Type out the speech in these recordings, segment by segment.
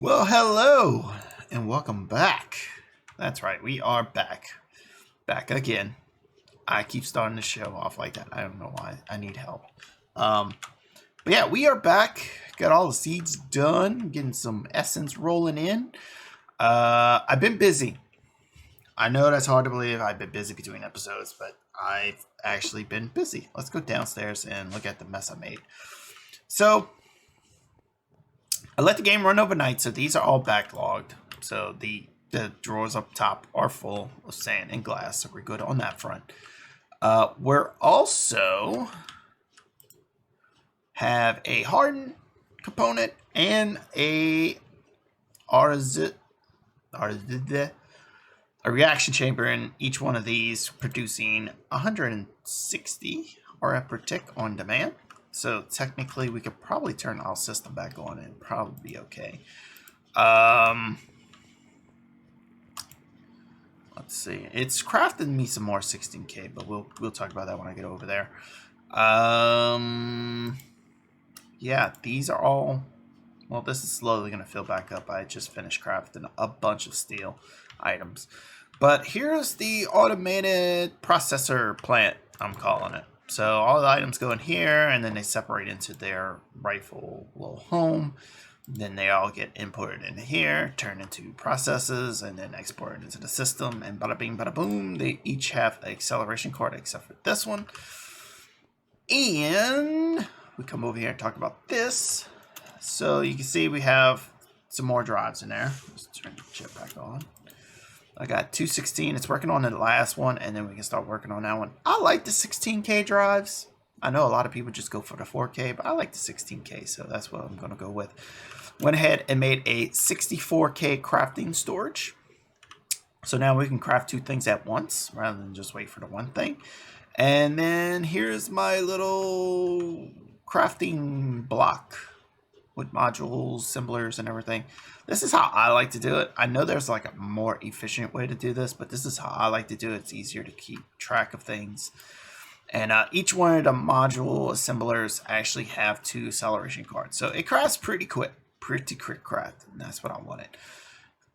Well, hello and welcome back. That's right, we are back. Back again. I keep starting the show off like that. I don't know why. I need help. Um, but yeah, we are back. Got all the seeds done. Getting some essence rolling in. I've been busy. I know that's hard to believe. I've been busy between episodes, but I've actually been busy. Let's go downstairs and look at the mess I made. So, I let the game run overnight, so these are all backlogged. So the drawers up top are full of sand and glass, so we're good on that front. We're also have a hardened component and a reaction chamber in each one of these, producing 160 RF per tick on demand. So technically, we could probably turn our system back on and probably be okay. Let's see. It's crafted me some more 16K, but we'll talk about that when I get over there. Yeah, these are all. Well, this is slowly going to fill back up. I just finished crafting a bunch of steel items. But here's the automated processor plant, I'm calling it. So all the items go in here, and then they separate into their rightful little home. Then they all get imported into here, turned into processes, and then exported into the system. And bada bing, bada boom, they each have an acceleration card except for this one. And we come over here and talk about this. So you can see we have some more drives in there. Let's turn the chip back on. I got 216. It's working on the last one, and then we can start working on that one. I like the 16K drives. I know a lot of people just go for the 4K, but I like the 16K, so that's what I'm going to go with. Went ahead and made a 64K crafting storage. So now we can craft two things at once rather than just wait for the one thing. And then here's my little crafting block with modules, symbols, and everything. This is how I like to do it. I know there's like a more efficient way to do this, but this is how I like to do it. It's easier to keep track of things. And each one of the module assemblers actually have 2 acceleration cards. So it crafts pretty quick craft, and that's what I wanted.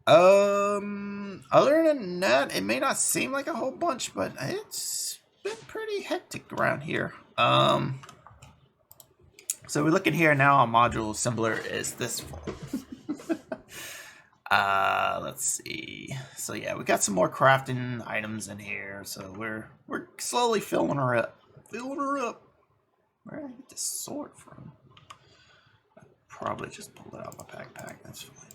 Other than that, it may not seem like a whole bunch, but it's been pretty hectic around here. So we're looking here now. Our module assembler is this full. Let's see. So yeah, we got some more crafting items in here. So we're slowly filling her up. Where did I get this sword from? I probably just pulled it out of my backpack. That's fine.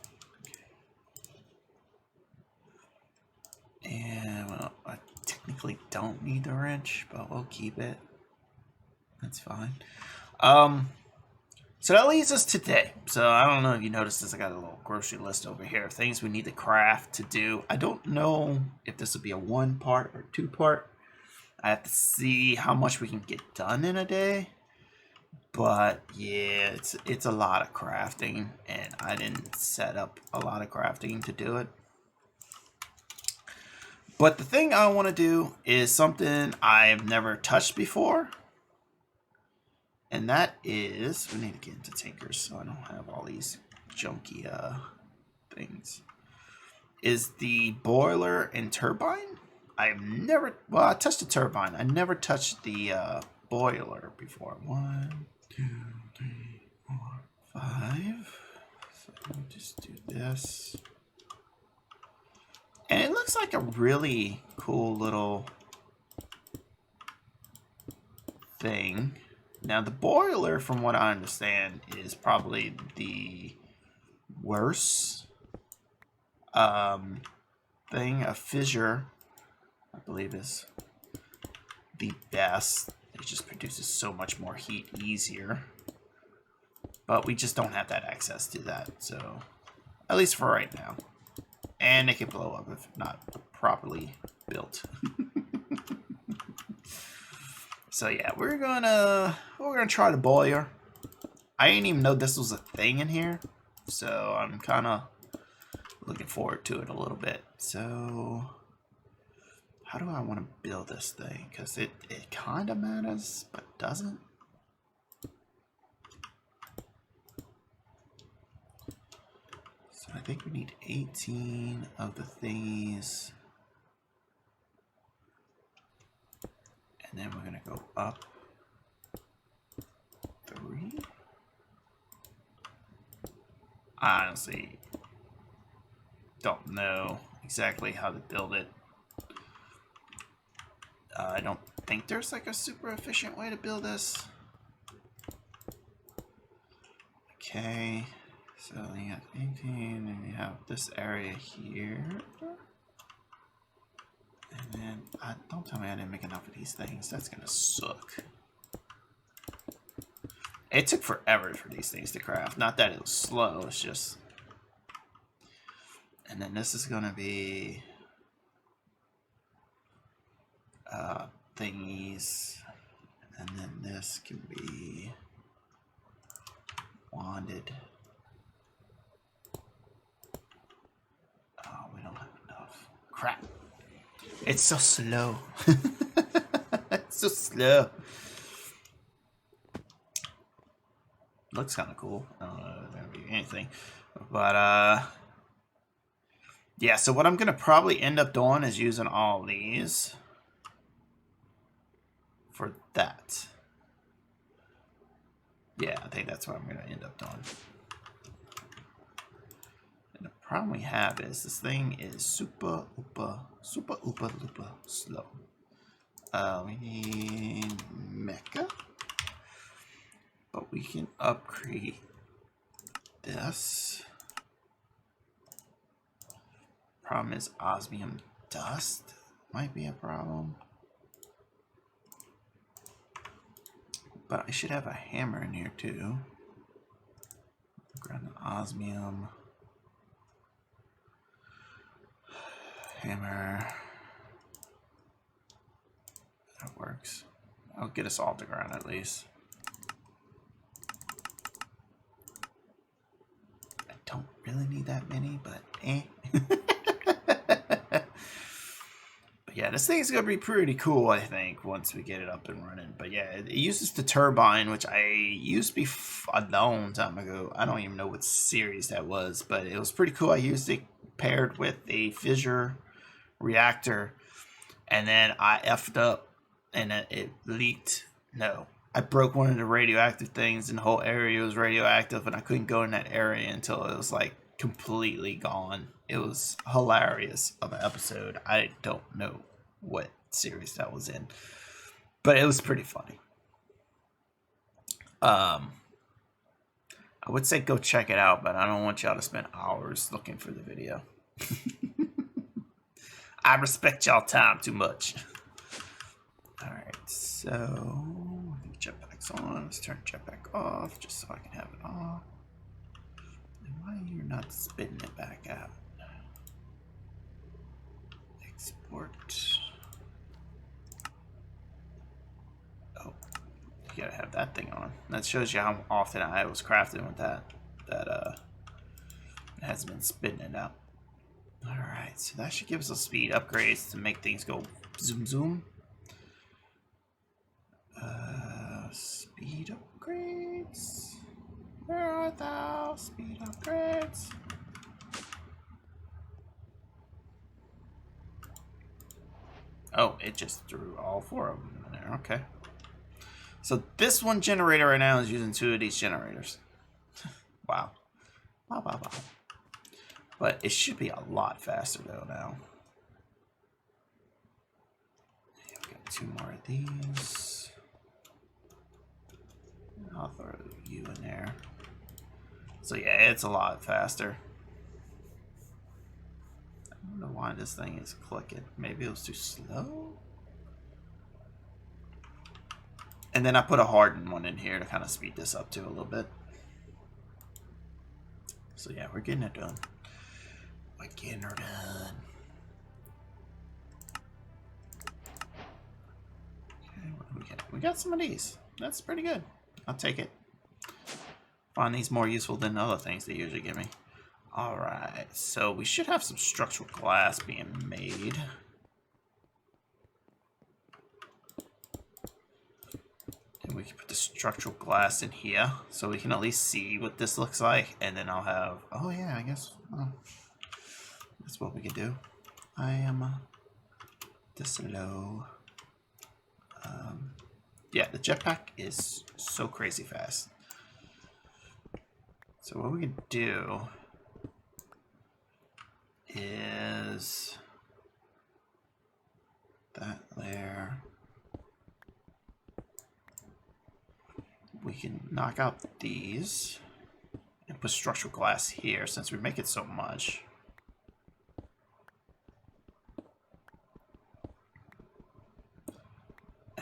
Okay. And well, I technically don't need the wrench, but we'll keep it. That's fine. So that leads us today. So I don't know if you noticed this. I got a little grocery list over here of things we need to craft to do. I don't know if this will be a 1-part or 2-part. I have to see how much we can get done in a day. But yeah, it's a lot of crafting, and I didn't set up a lot of crafting to do it. But the thing I want to do is something I've never touched before. And that is, we need to get into Tinkers so I don't have all these junky things. Is the boiler and turbine? I've never, well, I touched the turbine. I never touched the boiler before. 1, 2, 3, 4, 5. So let me just do this. And it looks like a really cool little thing. Now, the boiler, from what I understand, is probably the worst thing. A fissure, I believe, is the best. It just produces so much more heat easier. But we just don't have that access to that, so at least for right now. And it can blow up if not properly built. So yeah, we're gonna try the boiler. I didn't even know this was a thing in here, so I'm kind of looking forward to it a little bit. So how do I want to build this thing? Because it kind of matters, but doesn't. So I think we need 18 of the thingies. And then we're gonna go up 3. I honestly don't know exactly how to build it. I don't think there's like a super efficient way to build this. Okay, so you got 18 and you have this area here. And then, don't tell me I didn't make enough of these things. That's gonna suck. It took forever for these things to craft. Not that it was slow, it's just... And then this is gonna be... thingies. And then this can be... wanded. Oh, we don't have enough. Crap. It's so slow. It's so slow. Looks kind of cool. I don't know if that'll be anything. But, yeah, so what I'm going to probably end up doing is using all these for that. Yeah, I think that's what I'm going to end up doing. And the problem we have is this thing is super oopa slow. We need mecha. But we can upgrade this. Problem is osmium dust might be a problem. But I should have a hammer in here too. Grab the osmium. Hammer. That works. I'll get us all to ground at least. I don't really need that many, but eh. But yeah, this thing is going to be pretty cool, I think, once we get it up and running. But yeah, it uses the turbine, which I used a long time ago. I don't even know what series that was, but it was pretty cool. I used it paired with a fissure reactor, and then I effed up, and it leaked. No, I broke one of the radioactive things, and the whole area was radioactive, and I couldn't go in that area until it was like completely gone. It was hilarious of an episode. I don't know what series that was in, but it was pretty funny. I would say go check it out, but I don't want y'all to spend hours looking for the video. I respect y'all time too much. Alright, so jetpack's on. Let's turn jetpack off just so I can have it off. And why are you not spitting it back out? Export. Oh, you gotta have that thing on. That shows you how often I was crafting with that. It hasn't been spitting it out. Alright, so that should give us a speed upgrades to make things go zoom zoom. Speed upgrades. Where art thou? Speed upgrades. Oh, it just threw all 4 of them in there. Okay. So this one generator right now is using 2 of these generators. Wow. Wow, wow, wow. But it should be a lot faster though now. Yeah, we got 2 more of these. I'll throw you in there. So yeah, it's a lot faster. I don't know why this thing is clicking. Maybe it was too slow. And then I put a hardened one in here to kind of speed this up too a little bit. So yeah, we're getting it done. We're getting her done. Okay, what do we got? We got some of these. That's pretty good. I'll take it. Find these more useful than other things they usually give me. Alright, so we should have some structural glass being made. And we can put the structural glass in here so we can at least see what this looks like. And then I'll have, oh yeah, I guess that's what we can do. I am this low. Yeah, the jetpack is so crazy fast. So what we can do is that there. We can knock out these and put structural glass here since we make it so much.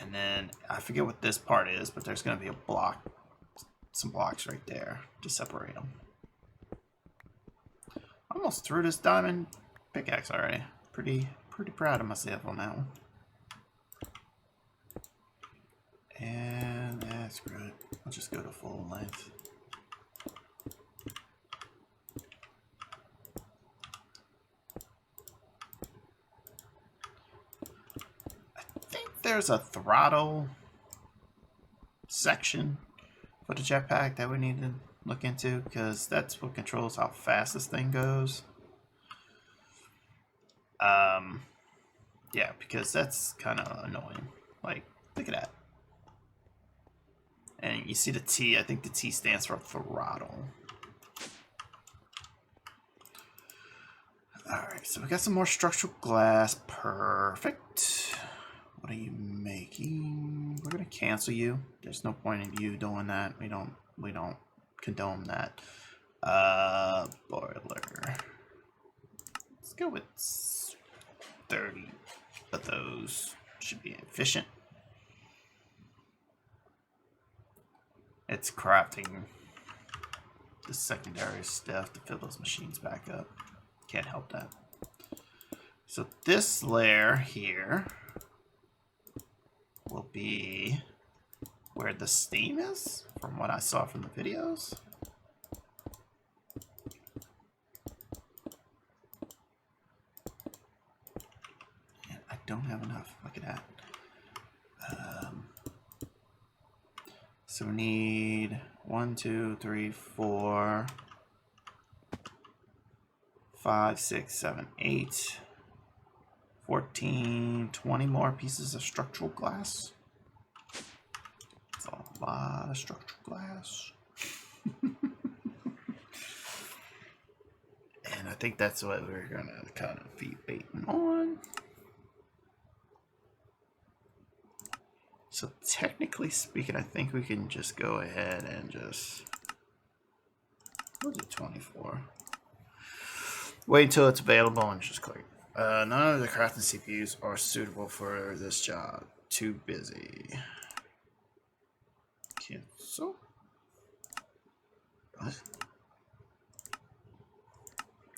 And then I forget what this part is, but there's going to be a block, some blocks right there to separate them. Almost threw this diamond pickaxe already. Pretty proud of myself on that one. And that's good. I'll just go to full length. I think there's a throttle section for the jetpack that we need to look into because that's what controls how fast this thing goes. Yeah, because that's kind of annoying. Like, look at that. And you see the T, I think the T stands for throttle. Alright, so we got some more structural glass. Perfect. What are you making? We're gonna cancel you. There's no point in you doing that. We don't condone that. Boiler. Let's go with 30 of those. Should be efficient. It's crafting the secondary stuff to fill those machines back up. Can't help that. So this layer here will be where the steam is, from what I saw from the videos. And I don't have enough. Look at that. So we need 1, 2, 3, 4, 5, 6, 7, 8, 14, 20 more pieces of structural glass. That's a lot of structural glass. And I think that's what we're gonna kind of be baiting on. So technically speaking, I think we can just go ahead and just, we'll do 24. Wait until it's available and just click. None of the crafting CPUs are suitable for this job. Too busy. Cancel. What?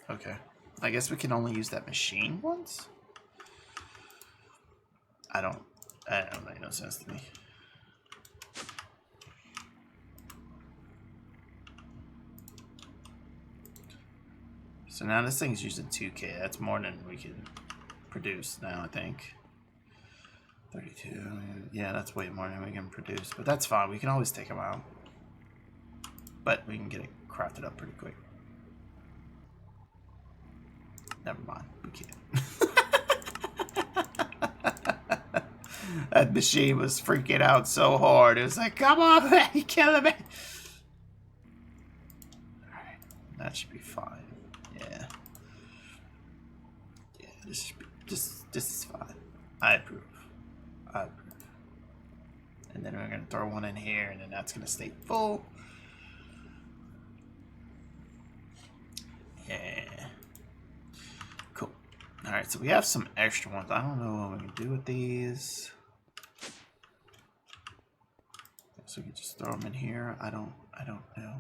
Okay. I guess we can only use that machine once? I don't make no sense to me. So now this thing's using 2K. That's more than we can produce now, I think. 32. Yeah, that's way more than we can produce. But that's fine. We can always take them out. But we can get it crafted up pretty quick. Never mind. We can't. That machine was freaking out so hard. It was like, come on, man, you're killing me. Alright, that should be fine. Yeah. Yeah, this is fine. I approve. I approve. And then we're gonna throw one in here, and then that's gonna stay full. Yeah. Cool. Alright, so we have some extra ones. I don't know what we can do with these. So we can just throw them in here. I don't know.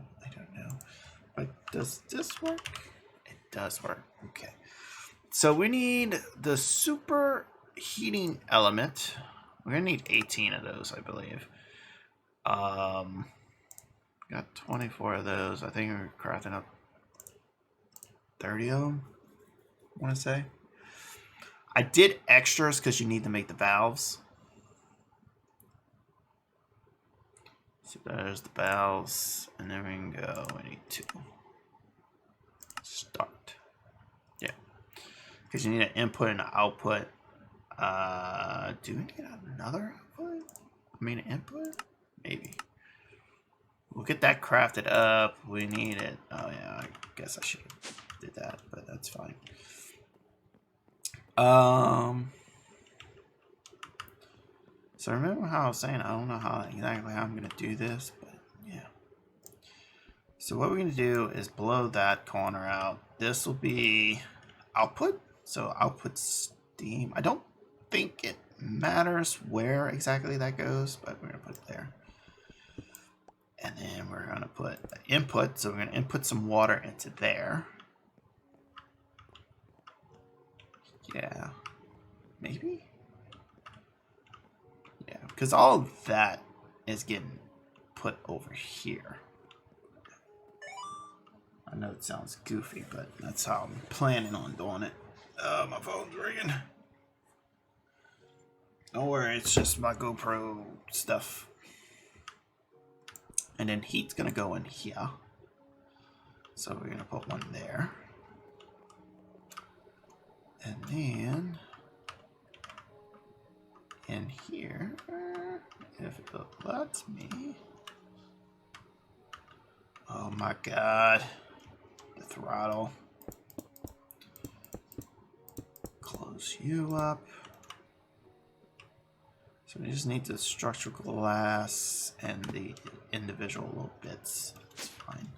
But does this work? It does work. Okay. So we need the super heating element. We're gonna need 18 of those, I believe. Got 24 of those. I think we're crafting up 30 of them, I want to say. I did extras because you need to make the valves. So there's the bells, and then we can go. We need to start. Yeah, because you need an input and an output. Do we need another output? I mean, an input? Maybe. We'll get that crafted up. We need it. Oh yeah, I guess I should have did that, but that's fine. So remember how I was saying I don't know exactly how I'm gonna do this, but yeah. So what we're gonna do is blow that corner out. This will be output. So output steam. I don't think it matters where exactly that goes, but we're gonna put it there. And then we're gonna put input. So we're gonna input some water into there. Yeah, maybe. Yeah, because all of that is getting put over here. I know it sounds goofy, but that's how I'm planning on doing it. My phone's ringing. Don't worry, it's just my GoPro stuff. And then heat's gonna go in here. So we're gonna put one there. And then in here, if it lets me. Oh my god. The throttle. Close you up. So we just need the structural glass and the individual little bits. It's fine.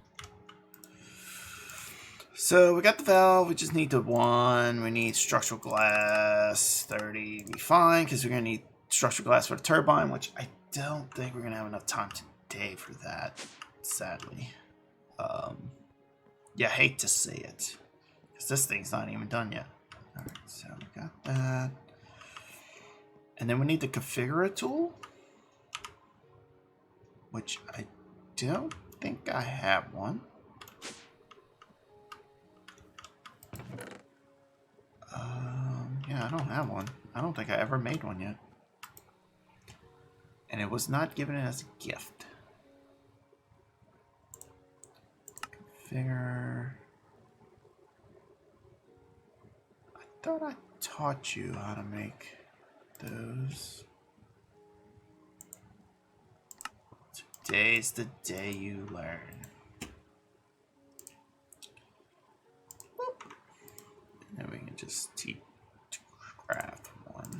So we got the valve. We just need the one. We need structural glass 30. Be fine because we're gonna need structural glass for the turbine, which I don't think we're gonna have enough time today for that. Sadly. Yeah, I hate to say it because this thing's not even done yet. All right, so we got that. And then we need the configure tool, which I don't think I have one. Yeah, I don't have one. I don't think I ever made one yet. And it was not given as a gift. Configure. I thought I taught you how to make those. Today's the day you learn. Boop. And then we can just teach craft one.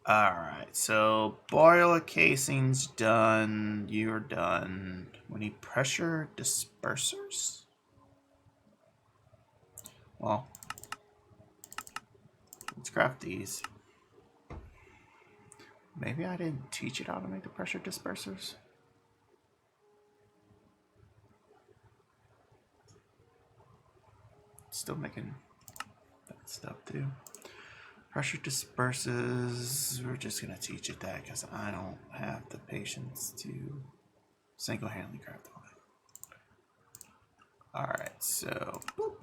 Alright, so boiler casing's done. You're done. We need pressure dispersers. Well, let's craft these. Maybe I didn't teach it how to make the pressure dispersers. Still making that stuff too. Pressure disperses. We're just gonna teach it that because I don't have the patience to single-handedly craft all that. Alright, so boop.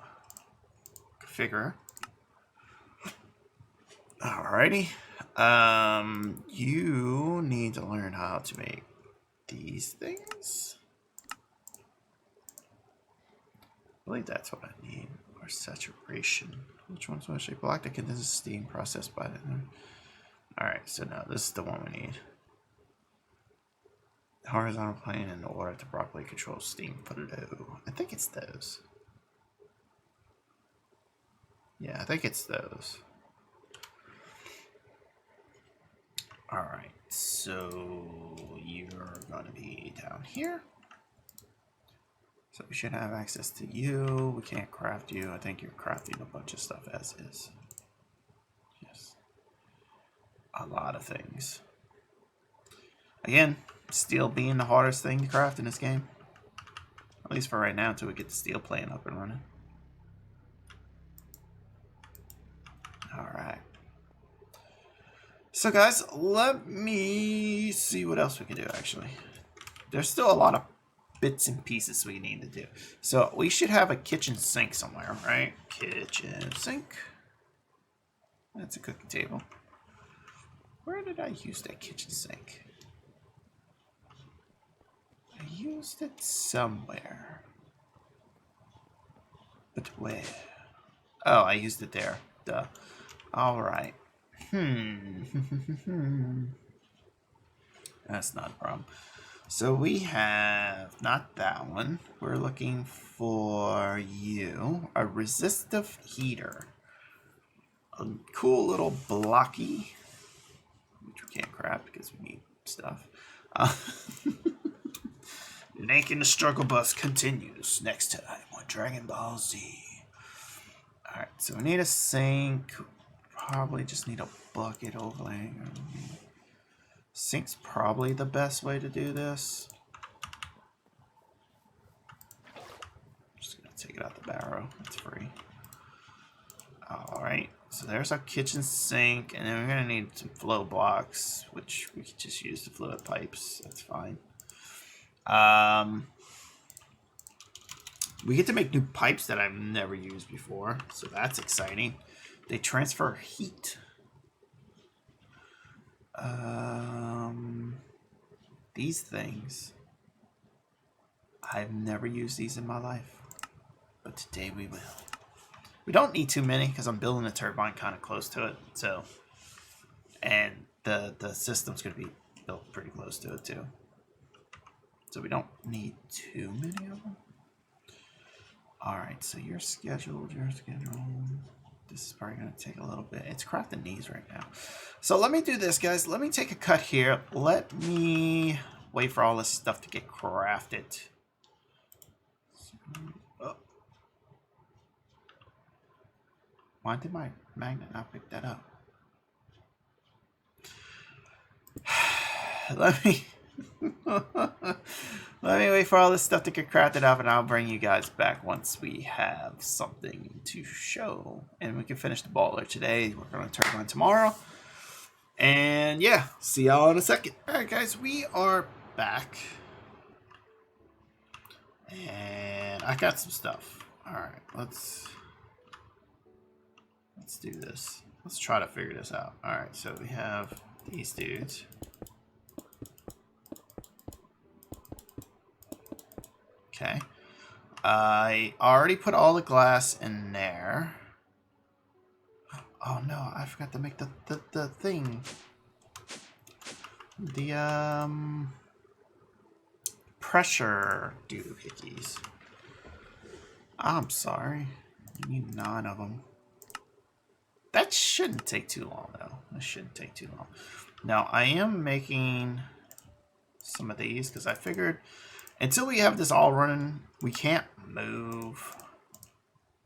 Configure. Alrighty. You need to learn how to make these things. I believe that's what I need. Or saturation. Which one's actually black? This is steam processed by the. Alright, so now this is the one we need. Horizontal plane in order to properly control steam flow. I think it's those. Yeah, I think it's those. Alright, so you're gonna be down here. So we should have access to you. We can't craft you. I think you're crafting a bunch of stuff as is. Yes. A lot of things. Again, steel being the hardest thing to craft in this game. At least for right now until we get the steel plane up and running. Alright. So guys, let me see what else we can do actually. There's still a lot of bits and pieces we need to do. So we should have a kitchen sink somewhere, right? Kitchen sink. That's a cooking table. Where did I use that kitchen sink? I used it somewhere. But where? Oh, I used it there. Duh. Alright. That's not a problem. So we have, not that one. We're looking for you. A resistive heater. A cool little blocky. Which we can't craft because we need stuff. Link in the Struggle Bus continues next time on Dragon Ball Z. Alright, so we need a sink. Probably just need a bucket overlaying. Sink's probably the best way to do this. Just gonna take it out the barrow. It's free. Alright, so there's our kitchen sink, and then we're gonna need some flow blocks, which we can just use the fluid pipes. That's fine. We get to make new pipes that I've never used before, so that's exciting. They transfer heat. These things, I've never used these in my life, but today we will. We don't need too many because I'm building a turbine kind of close to it, so, and the system's going to be built pretty close to it too. So we don't need too many of them. Alright, so you're scheduled, This is probably going to take a little bit. It's crafting these right now. So let me do this, guys. Let me take a cut here. Let me wait for all this stuff to get crafted. Oh. Why did my magnet not pick that up? Let me wait for all this stuff to get crafted up, and I'll bring you guys back once we have something to show. And we can finish the baller today. We're going to turn on tomorrow. And yeah, see y'all in a second. Alright guys, we are back. And I got some stuff. Alright, let's do this. Let's try to figure this out. Alright, so we have these dudes. Okay. I already put all the glass in there. Oh no, I forgot to make the thing. The pressure doohickeys. I'm sorry. You need 9 of them. That shouldn't take too long though. That shouldn't take too long. Now I am making some of these because I figured until we have this all running, we can't move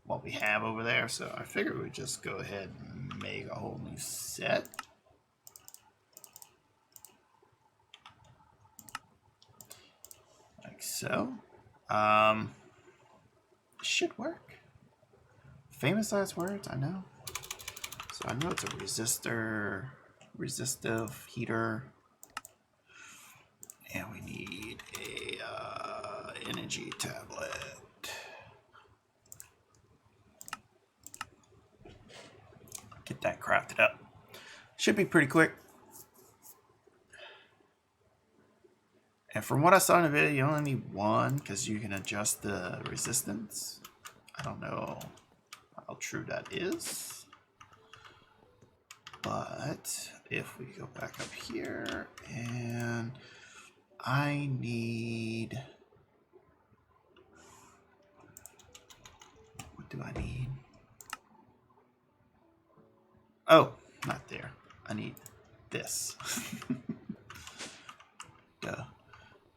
what we have over there. So I figured we'd just go ahead and make a whole new set. Like so. Should work. Famous last words, I know. So I know it's a resistive heater. And we need a energy tablet. Get that crafted up. Should be pretty quick. And from what I saw in the video, you only need 1 because you can adjust the resistance. I don't know how true that is. But if we go back up here and I need, what do I need? Oh, not there. I need this. Duh.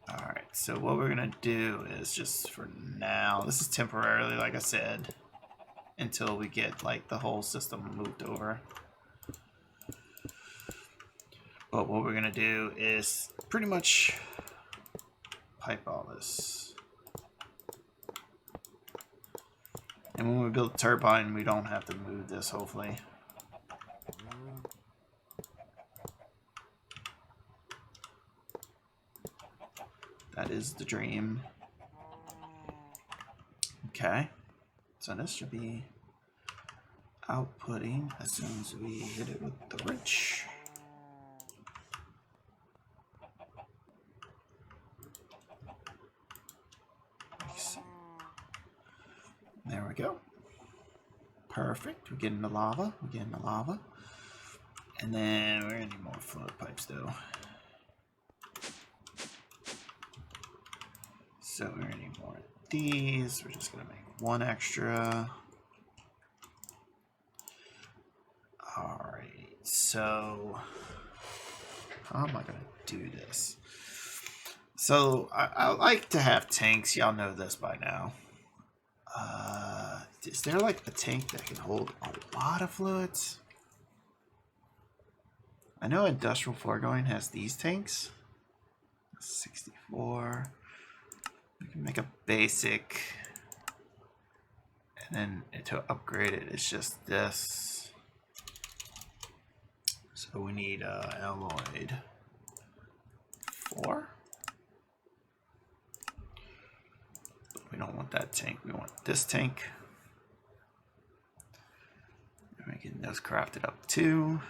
Alright, so what we're going to do is just for now, this is temporarily, like I said, until we get like the whole system moved over. But what we're going to do is pretty much pipe all this. And when we build a turbine, we don't have to move this, hopefully. That is the dream. Okay. So this should be outputting as soon as we hit it with the wrench. There we go. Perfect. We're getting the lava. We're getting the lava. And then we're gonna need more fluid pipes though. So we're gonna need more of these. We're just gonna make one extra. Alright, so how am I gonna do this? So I like to have tanks. Y'all know this by now. Is there like a tank that can hold a lot of fluids? I know Industrial Foregoing has these tanks. 64. We can make a basic. And then to upgrade it, it's just this. So we need alloyed 4. We don't want that tank. We want this tank. And we're getting those crafted up too.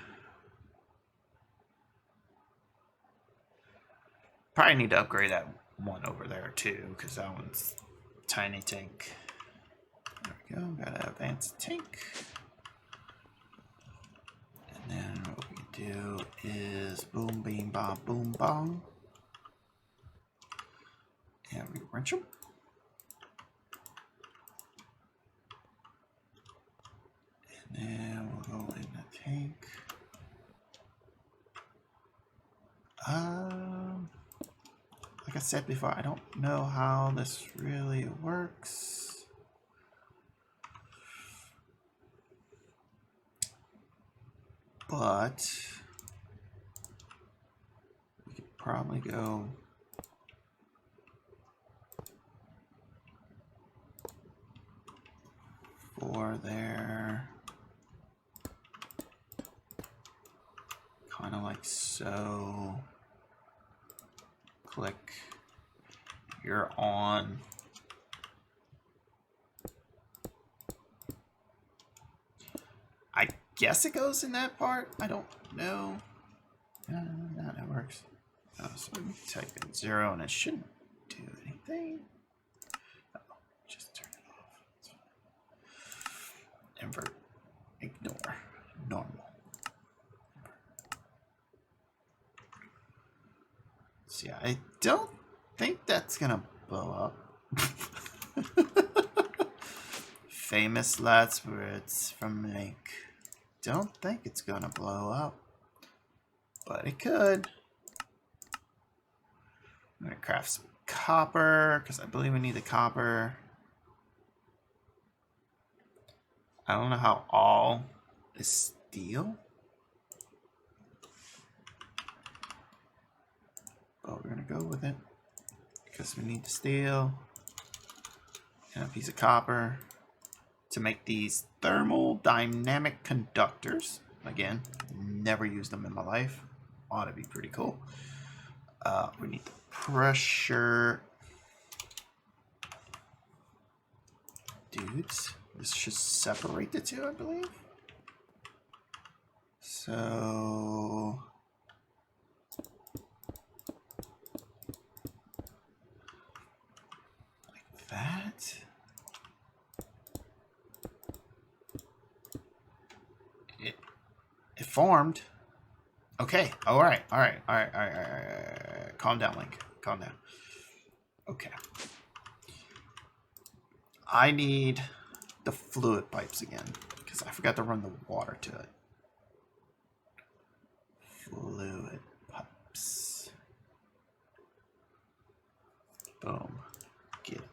Probably need to upgrade that one over there too, because that one's tiny tank. There we go. Got an advanced tank. And then what we can do is boom, beam, bong, boom, bong. And we wrench them. And then we'll go in the tank. Like I said before, I don't know how this really works. But we could probably go for there. Kind of like so. Click. You're on. I guess it goes in that part. I don't know. Yeah, that works. So we type in 0 and it shouldn't do anything. Oh, just turn it off. Invert. Ignore. Normal. So yeah, I don't think that's gonna blow up. Famous last words from Link. Don't think it's gonna blow up, but it could. I'm gonna craft some copper because I believe we need the copper. I don't know how all is steel. But we're gonna go with it because we need the steel and a piece of copper to make these thermodynamic conductors. Again, never used them in my life. Ought to be pretty cool. We need the pressure. Dudes, this should separate the two, I believe. So that. It formed. Okay. All right. Calm down, Link. Calm down. Okay. I need the fluid pipes again because I forgot to run the water to it. Fluid pipes. Boom. Get it.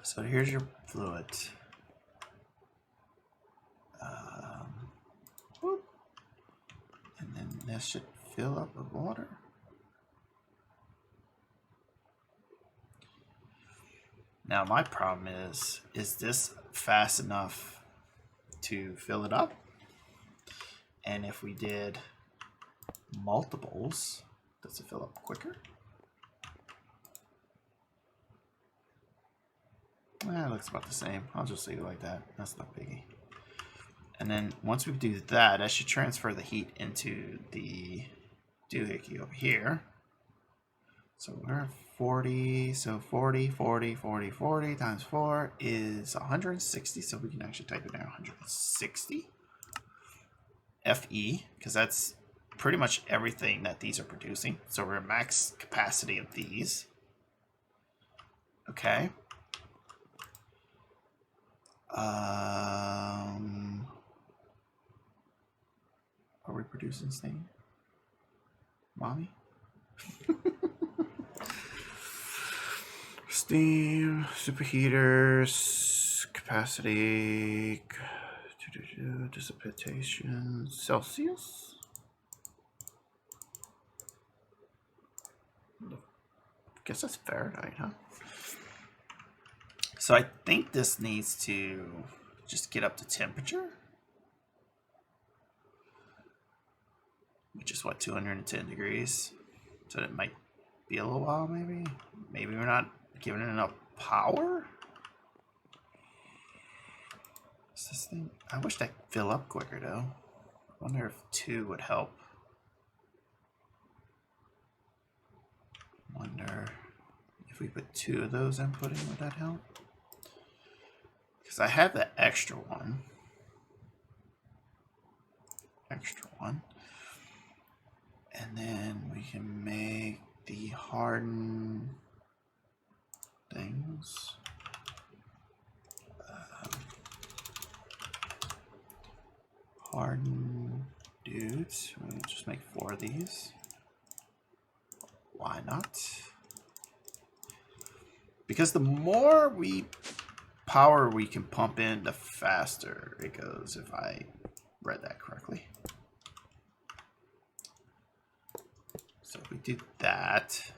So here's your fluid. And then this should fill up with water. Now my problem is this fast enough to fill it up? And if we did multiples, does it fill up quicker? It looks about the same. I'll just leave it like that. That's no biggie. And then once we do that, I should transfer the heat into the doohickey over here. So we're 40, so 40, 40, 40, 40 times 4 is 160, so we can actually type in there 160 FE, because that's pretty much everything that these are producing. So we're at max capacity of these. Okay. Are we producing steam? Mommy? Steam, superheaters, capacity, dissipation, Celsius? Guess that's Fahrenheit, huh? So I think this needs to just get up to temperature, which is what, 210 degrees. So it might be a little while, maybe. Maybe we're not giving it enough power. What's this thing? I wish that could fill up quicker though. I wonder if 2 would help. Wonder if we put 2 of those input in, would that help? Because I have the extra one. And then we can make the hardened things. Hardened dudes. We'll just make 4 of these. Why not? Because the more power we can pump in, the faster it goes, if I read that correctly. So if we do that,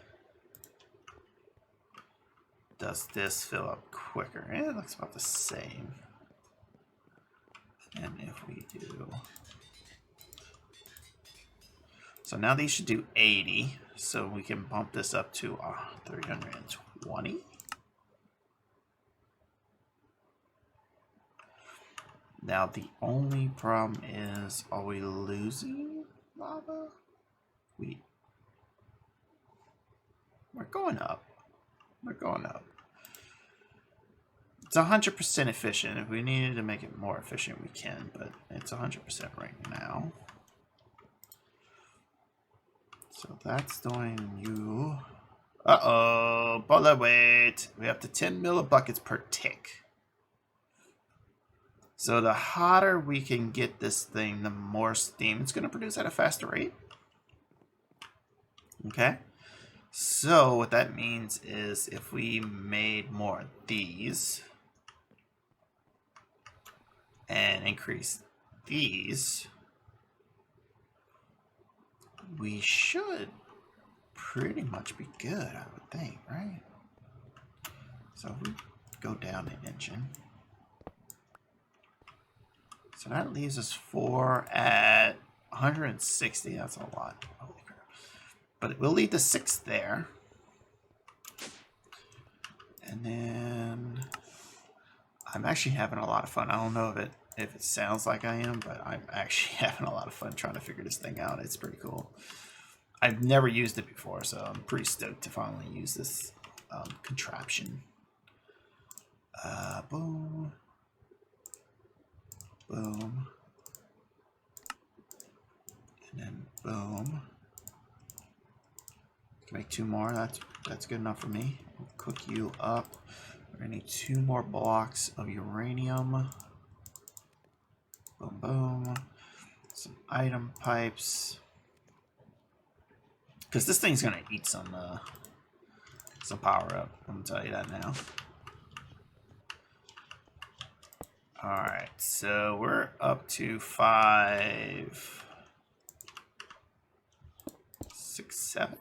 does this fill up quicker? It looks about the same. And if we do... So now these should do 80, so we can bump this up to 320. Now the only problem is, are we losing lava? We're going up. We're going up. It's 100% efficient. If we needed to make it more efficient, we can, but it's 100% right now. So that's doing you. Uh-oh, but wait. We have to 10 millibuckets per tick. So the hotter we can get this thing, the more steam it's going to produce at a faster rate. Okay. So what that means is if we made more of these and increase these, we should pretty much be good, I would think, right? So if we go down an engine. So that leaves us 4 at 160. That's a lot. Holy crap. But we'll leave the 6 there. And then I'm actually having a lot of fun. I don't know if it sounds like I am, but I'm actually having a lot of fun trying to figure this thing out. It's pretty cool. I've never used it before, so I'm pretty stoked to finally use this contraption. Boom. Boom. And then boom. Can make 2 more. That's good enough for me. We'll cook you up. We're gonna need 2 more blocks of uranium. Boom, boom. Some item pipes. Because this thing's gonna eat some power up. I'm gonna tell you that now. All right, so we're up to 5, 6, 7.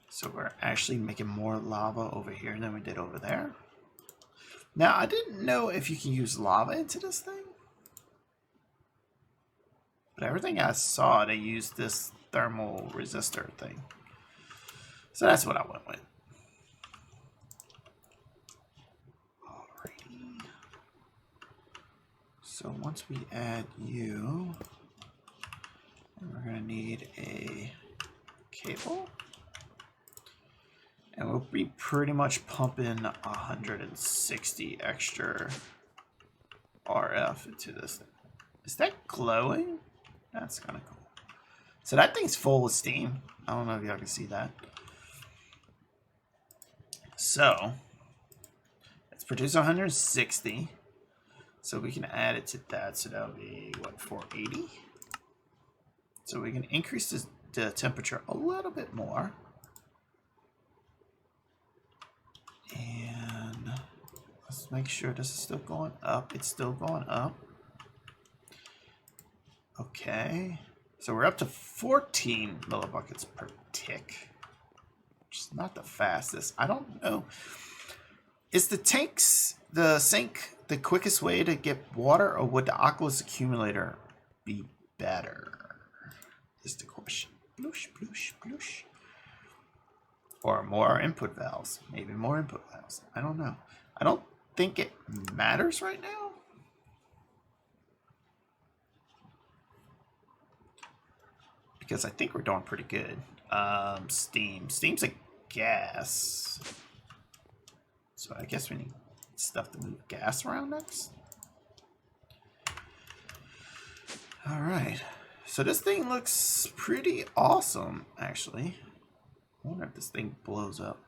So we're actually making more lava over here than we did over there. Now, I didn't know if you can use lava into this thing. But everything I saw, they used this thermal resistor thing. So that's what I went with. Alrighty. So once we add you, we're going to need a cable. And we'll be pretty much pumping 160 extra RF into this thing. Is that glowing? That's kind of cool. So that thing's full of steam. I don't know if y'all can see that. So it's producing 160. So we can add it to that. So that'll be what, 480? So we can increase the temperature a little bit more. And let's make sure this is still going up. It's still going up. Okay. So we're up to 14 millibuckets per tick. Which is not the fastest. I don't know. Is the sink the quickest way to get water, or would the Aquos accumulator be better? Is the question. Bloosh, bloosh, bloosh. Or more input valves. Maybe more input valves. I don't know. I don't think it matters right now. Because I think we're doing pretty good. Steam. Steam's a gas. So I guess we need stuff to move gas around next. Alright. So this thing looks pretty awesome, actually. I wonder if this thing blows up.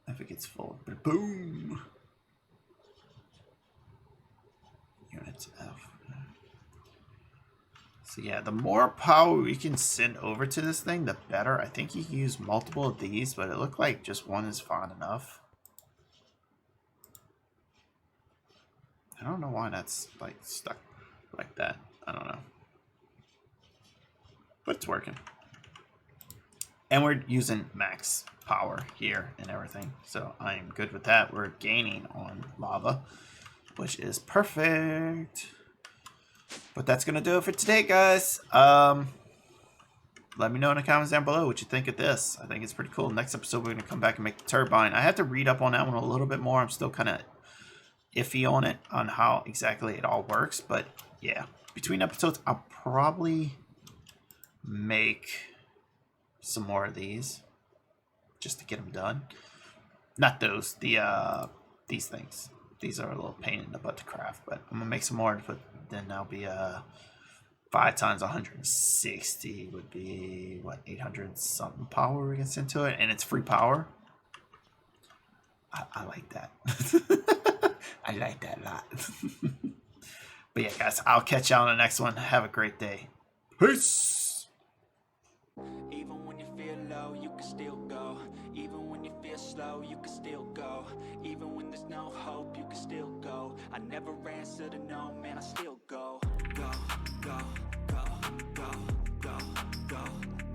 If it gets full. But boom! Units F. So yeah, the more power we can send over to this thing, the better. I think you can use multiple of these, but it looked like just one is fine enough. I don't know why that's like stuck like that. I don't know. But it's working. And we're using max power here and everything. So I'm good with that. We're gaining on lava, which is perfect. But that's going to do it for today, guys. Let me know in the comments down below what you think of this. I think it's pretty cool. Next episode, we're going to come back and make the turbine. I have to read up on that one a little bit more. I'm still kind of iffy on it, on how exactly it all works. But yeah, between episodes, I'll probably make some more of these just to get them done. Not those, these things. These are a little pain in the butt to craft, but I'm gonna make some more. But then that'll be 5 times 160 would be what, 800 something power we can send to it, and it's free power. I like that. I like that a lot. But yeah, guys, I'll catch y'all on the next one. Have a great day. Peace. Even when you feel low, you can still go. Even when you feel slow, you can still go. Even when there's no hope, you can still go. I never answer to no, man, I still go. Go, go.